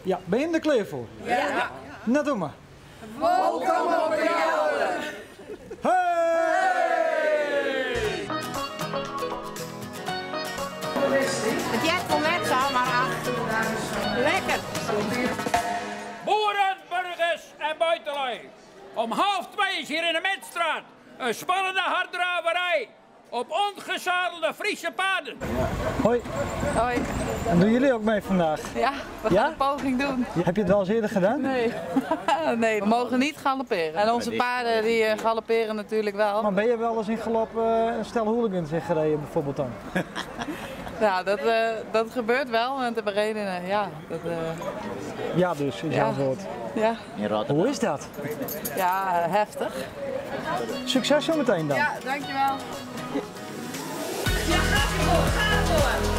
Ja, ben je er klaar voor? Ja. Nou, doe maar. Welkom op de Gelder. Hey! Het jet komt net zo, maar ach, lekker. Boeren, burgers en buitenlui. Om 1:30 is hier in de Metstraat een spannende harddraverij op ongezadelde Friese paden. Hoi, Hoi. en doen jullie ook mee vandaag? Ja, we gaan een poging doen. Heb je het wel eens eerder gedaan? Nee. Nee, we mogen niet galopperen. En onze paarden die galopperen natuurlijk wel. Maar ben je wel eens in galop een stel hooligans in gereden bijvoorbeeld dan? Ja, dat gebeurt wel met de redenen. Ja, Ja dus, is jouw woord. ja. Hoe is dat? Ja, heftig. Succes zometeen dan. Ja, dankjewel. Ja, ga door.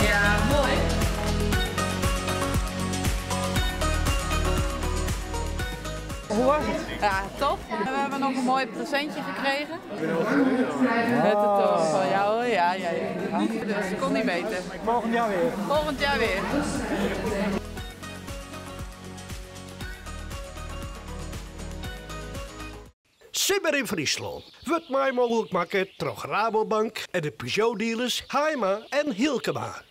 Ja, mooi. Hoe was het? Ja, top. We hebben nog een mooi presentje gekregen. Met de toren van jou, hoor. Ja. Dus het kon niet beter. Volgend jaar weer. Volgend jaar weer. Simmer in Friesland. Wat mij mogelijk maken door Rabobank en de Peugeot dealers Haima en Hilkema.